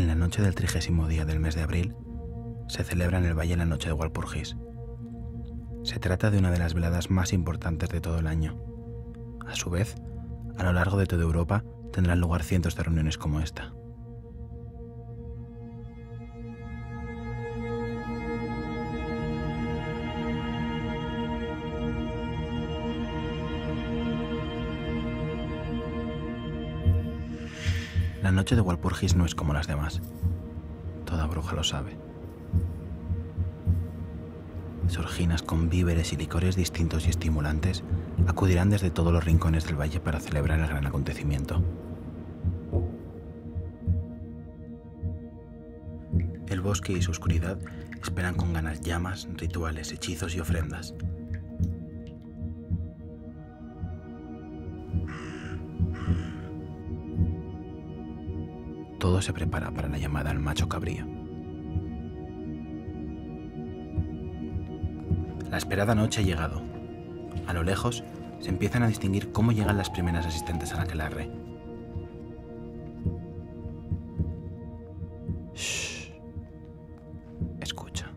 En la noche del 30º día del mes de abril, se celebra en el valle la noche de Walpurgis. Se trata de una de las veladas más importantes de todo el año. A su vez, a lo largo de toda Europa tendrán lugar cientos de reuniones como esta. La noche de Walpurgis no es como las demás. Toda bruja lo sabe. Sorginas con víveres y licores distintos y estimulantes acudirán desde todos los rincones del valle para celebrar el gran acontecimiento. El bosque y su oscuridad esperan con ganas llamas, rituales, hechizos y ofrendas. Todo se prepara para la llamada al macho cabrío. La esperada noche ha llegado. A lo lejos se empiezan a distinguir cómo llegan las primeras asistentes al aquelarre. Shh. Escucha.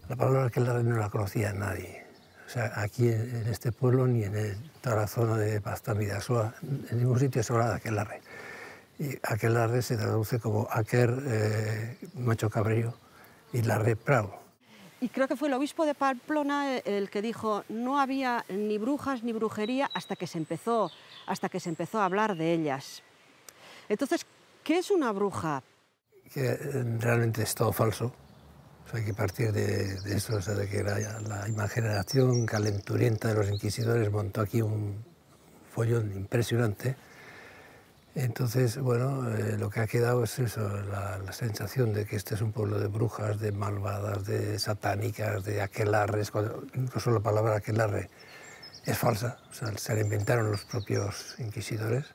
La palabra aquelarre no la conocía nadie. O sea, aquí en este pueblo ni en toda la zona de Pasto Bidasoa, en ningún sitio se habla de aquelarre. Y aquelarre se traduce como aquer, macho cabrío, y larre, prado. Y creo que fue el obispo de Pamplona el que dijo no había ni brujas ni brujería hasta que se empezó a hablar de ellas. Entonces, ¿qué es una bruja? Que realmente es todo falso. O sea, hay que partir de eso, o sea, de que la imaginación calenturienta de los inquisidores montó aquí un follón impresionante. Entonces, bueno, lo que ha quedado es eso, la sensación de que este es un pueblo de brujas, de malvadas, de satánicas, de aquelarres. Incluso la palabra aquelarre es falsa, o sea, se la inventaron los propios inquisidores.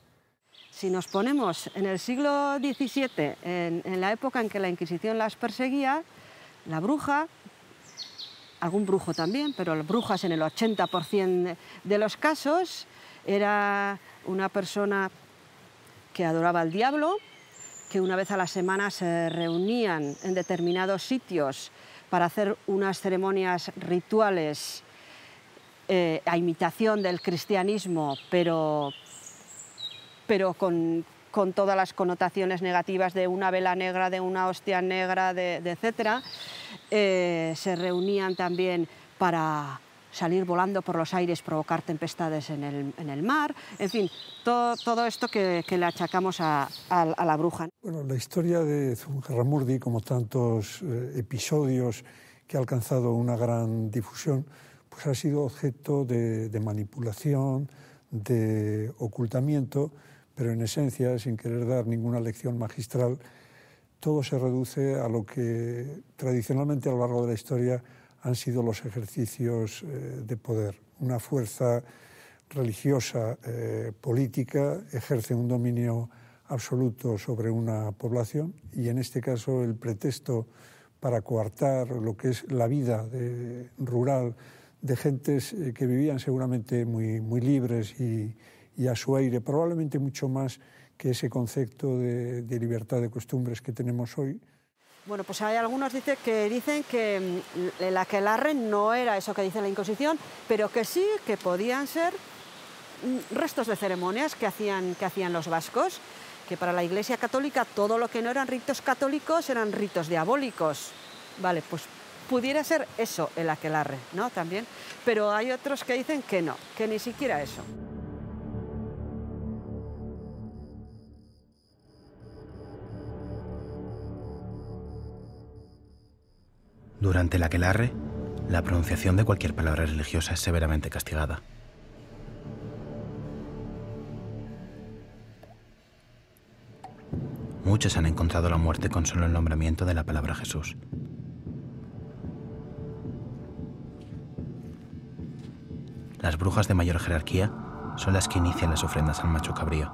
Si nos ponemos en el siglo XVII, en la época en que la Inquisición las perseguía, la bruja, algún brujo también, pero las brujas en el 80% de los casos, era una persona que adoraba al diablo, que una vez a la semana se reunían en determinados sitios para hacer unas ceremonias rituales a imitación del cristianismo, pero con todas las connotaciones negativas de una vela negra, de una hostia negra, etcétera. Se reunían también para salir volando por los aires, provocar tempestades en el mar, en fin, todo esto que le achacamos a la bruja. Bueno, la historia de Zugarramurdi, como tantos episodios que ha alcanzado una gran difusión, pues ha sido objeto de manipulación, de ocultamiento, pero en esencia, sin querer dar ninguna lección magistral, todo se reduce a lo que tradicionalmente a lo largo de la historia han sido los ejercicios de poder. Una fuerza religiosa, política, ejerce un dominio absoluto sobre una población y en este caso el pretexto para coartar lo que es la vida rural de gentes que vivían seguramente muy libres y a su aire, probablemente mucho más que ese concepto de libertad de costumbres que tenemos hoy. Bueno, pues hay algunos que dicen que el aquelarre no era eso que dice la Inquisición, pero que sí, que podían ser restos de ceremonias que hacían los vascos, que para la Iglesia Católica todo lo que no eran ritos católicos eran ritos diabólicos. Vale, pues pudiera ser eso el aquelarre, ¿no? También, pero hay otros que dicen que no, que ni siquiera eso. Durante el aquelarre, la pronunciación de cualquier palabra religiosa es severamente castigada. Muchos han encontrado la muerte con solo el nombramiento de la palabra Jesús. Las brujas de mayor jerarquía son las que inician las ofrendas al macho cabrío,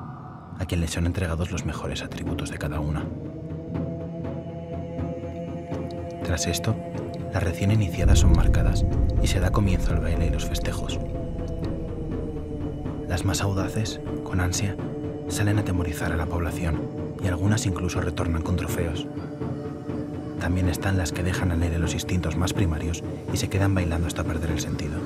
a quien les son entregados los mejores atributos de cada una. Tras esto, las recién iniciadas son marcadas y se da comienzo al baile y los festejos. Las más audaces, con ansia, salen a atemorizar a la población y algunas incluso retornan con trofeos. También están las que dejan al aire los instintos más primarios y se quedan bailando hasta perder el sentido.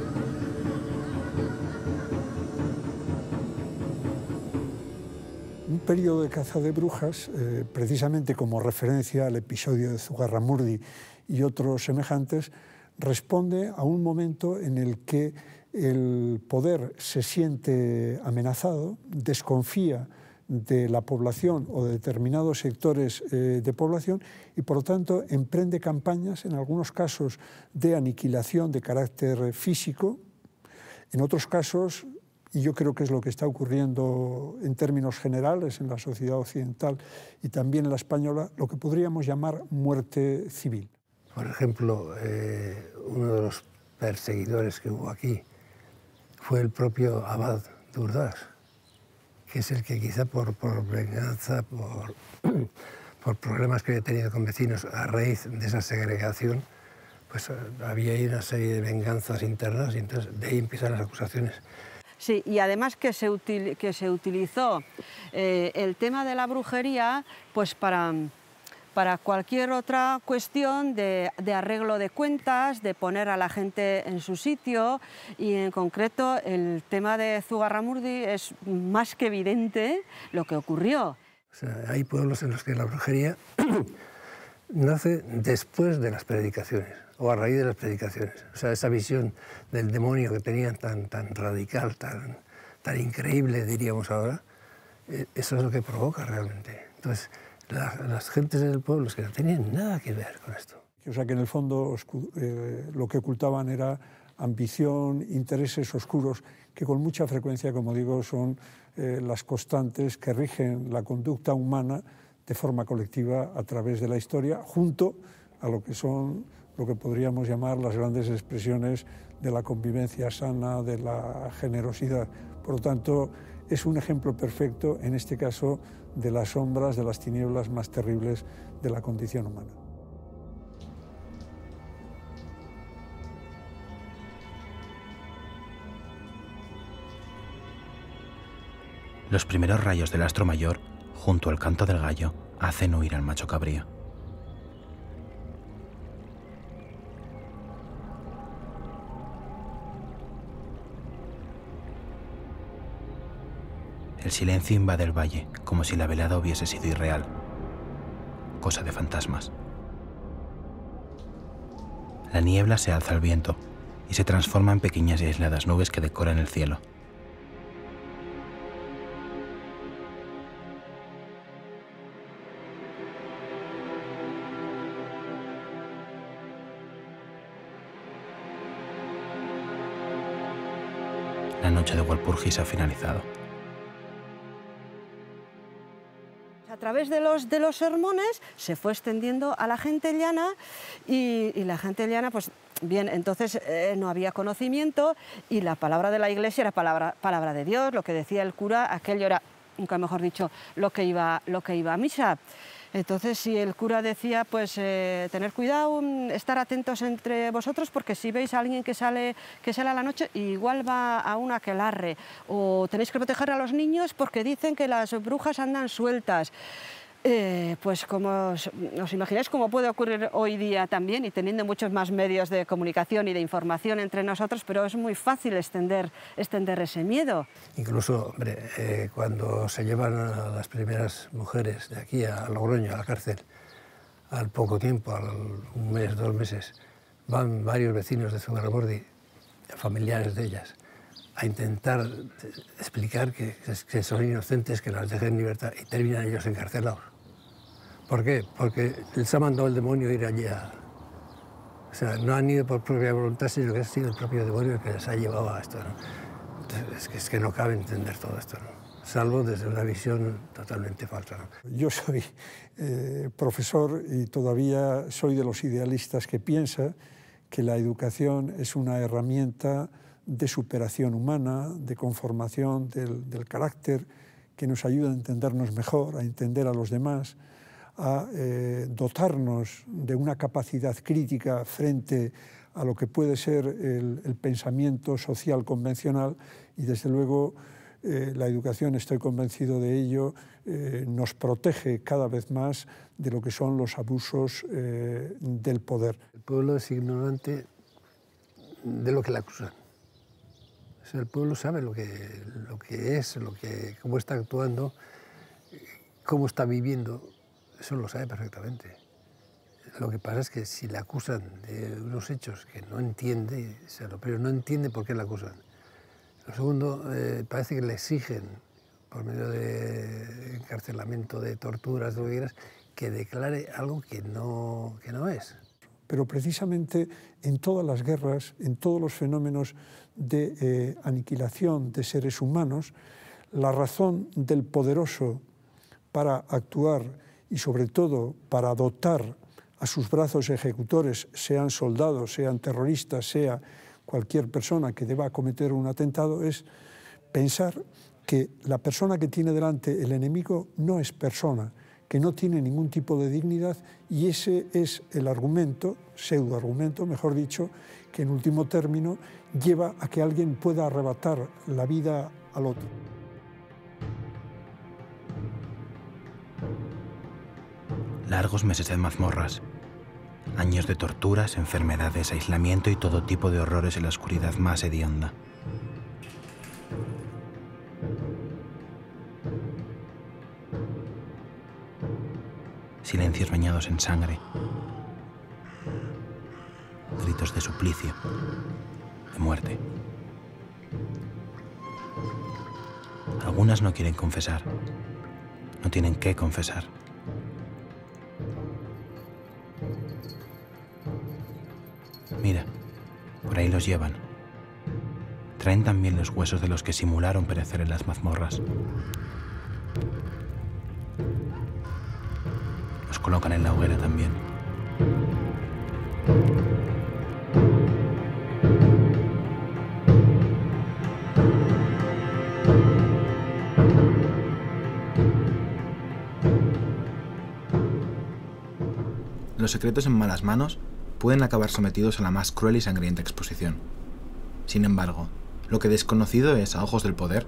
Un periodo de caza de brujas, precisamente como referencia al episodio de Zugarramurdi y otros semejantes, responde a un momento en el que el poder se siente amenazado, desconfía de la población o de determinados sectores de población y, por lo tanto, emprende campañas, en algunos casos, de aniquilación de carácter físico, en otros casos, y yo creo que es lo que está ocurriendo en términos generales en la sociedad occidental y también en la española, lo que podríamos llamar muerte civil. Por ejemplo, uno de los perseguidores que hubo aquí fue el propio abad de Urdas, que es el que quizá por venganza, por problemas que había tenido con vecinos a raíz de esa segregación, pues había ahí una serie de venganzas internas y entonces de ahí empiezan las acusaciones. Sí, y además que se utilizó el tema de la brujería pues para cualquier otra cuestión de arreglo de cuentas, de poner a la gente en su sitio, y en concreto el tema de Zugarramurdi es más que evidente lo que ocurrió. O sea, hay pueblos en los que la brujería nace después de las predicaciones o a raíz de las predicaciones. O sea, esa visión del demonio que tenían tan radical, tan increíble, diríamos ahora, eso es lo que provoca realmente. Entonces, las gentes del pueblo que no tenían nada que ver con esto. O sea, que en el fondo lo que ocultaban era ambición, intereses oscuros, que con mucha frecuencia, como digo, son las constantes que rigen la conducta humana de forma colectiva a través de la historia, junto a lo que podríamos llamar las grandes expresiones de la convivencia sana, de la generosidad. Por lo tanto, es un ejemplo perfecto, en este caso, de las sombras, de las tinieblas más terribles de la condición humana. Los primeros rayos del astro mayor, junto al canto del gallo, hacen huir al macho cabrío. El silencio invade el valle, como si la velada hubiese sido irreal, cosa de fantasmas. La niebla se alza al viento y se transforma en pequeñas y aisladas nubes que decoran el cielo. La noche de Walpurgis ha finalizado. A través de los sermones se fue extendiendo a la gente llana y la gente llana, pues bien, entonces no había conocimiento y la palabra de la Iglesia era palabra de Dios, lo que decía el cura, aquello era, nunca mejor dicho, lo que iba a misa. Entonces, si el cura decía, pues tener cuidado, estar atentos entre vosotros, porque si veis a alguien que sale a la noche, igual va a un aquelarre, o tenéis que proteger a los niños porque dicen que las brujas andan sueltas. Pues como os imagináis, como puede ocurrir hoy día también, y teniendo muchos más medios de comunicación y de información entre nosotros, pero es muy fácil extender ese miedo. Incluso, hombre, cuando se llevan a las primeras mujeres de aquí a Logroño, a la cárcel, al poco tiempo, un mes, 2 meses, van varios vecinos de Zugarramurdi, familiares de ellas, a intentar explicar que son inocentes, que las dejen en libertad, y terminan ellos encarcelados. ¿Por qué? Porque les ha mandado el demonio ir allí O sea, no han ido por propia voluntad, sino que ha sido el propio demonio que les ha llevado a esto, ¿no? Entonces, es que no cabe entender todo esto, ¿no? Salvo desde una visión totalmente falsa, ¿no? Yo soy profesor y todavía soy de los idealistas que piensa que la educación es una herramienta de superación humana, de conformación del carácter, que nos ayuda a entendernos mejor, a entender a los demás, a dotarnos de una capacidad crítica frente a lo que puede ser el pensamiento social convencional, y desde luego la educación, estoy convencido de ello, nos protege cada vez más de lo que son los abusos del poder. El pueblo es ignorante de lo que le acusan. O sea, el pueblo sabe lo que es, cómo está actuando, cómo está viviendo, eso lo sabe perfectamente. Lo que pasa es que si le acusan de unos hechos que no entiende, pero no entiende por qué le acusan. Lo segundo, parece que le exigen, por medio de encarcelamiento, de torturas, de lo que quieras, que declare algo que no es. Pero precisamente en todas las guerras, en todos los fenómenos de aniquilación de seres humanos, la razón del poderoso para actuar y sobre todo para dotar a sus brazos ejecutores, sean soldados, sean terroristas, sea cualquier persona que deba cometer un atentado, es pensar que la persona que tiene delante el enemigo no es persona, que no tiene ningún tipo de dignidad, y ese es el argumento, pseudoargumento, mejor dicho, que en último término lleva a que alguien pueda arrebatar la vida al otro. Largos meses de mazmorras, años de torturas, enfermedades, aislamiento y todo tipo de horrores en la oscuridad más hedionda. Silencios bañados en sangre, gritos de suplicio, de muerte. Algunas no quieren confesar, no tienen que confesar. Mira, por ahí los llevan. Traen también los huesos de los que simularon perecer en las mazmorras. Los colocan en la hoguera también. Los secretos en malas manos pueden acabar sometidos a la más cruel y sangrienta exposición. Sin embargo, lo que desconocido es a ojos del poder,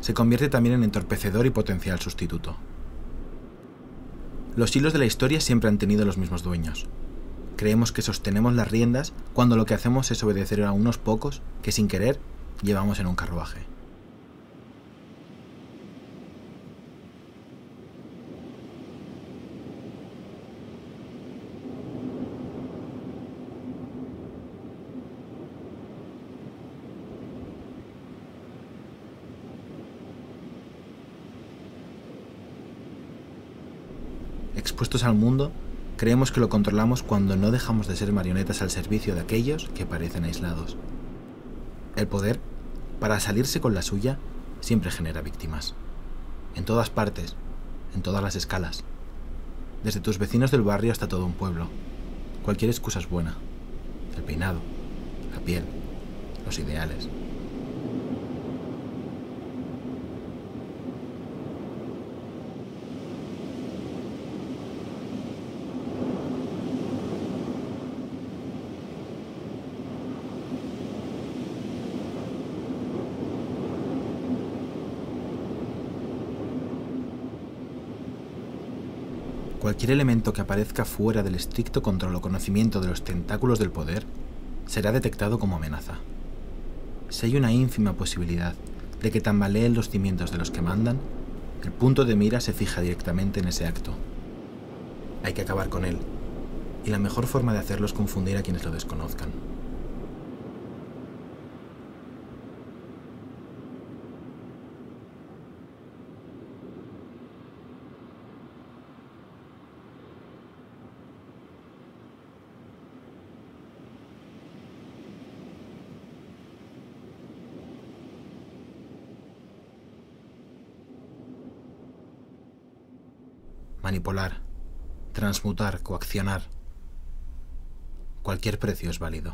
se convierte también en entorpecedor y potencial sustituto. Los hilos de la historia siempre han tenido los mismos dueños. Creemos que sostenemos las riendas cuando lo que hacemos es obedecer a unos pocos que sin querer llevamos en un carruaje. Expuestos al mundo, creemos que lo controlamos cuando no dejamos de ser marionetas al servicio de aquellos que parecen aislados. El poder, para salirse con la suya, siempre genera víctimas. En todas partes, en todas las escalas. Desde tus vecinos del barrio hasta todo un pueblo. Cualquier excusa es buena. El peinado, la piel, los ideales. Cualquier elemento que aparezca fuera del estricto control o conocimiento de los tentáculos del poder será detectado como amenaza. Si hay una ínfima posibilidad de que tambaleen los cimientos de los que mandan, el punto de mira se fija directamente en ese acto. Hay que acabar con él, y la mejor forma de hacerlo es confundir a quienes lo desconozcan. Manipular, transmutar, coaccionar. Cualquier precio es válido.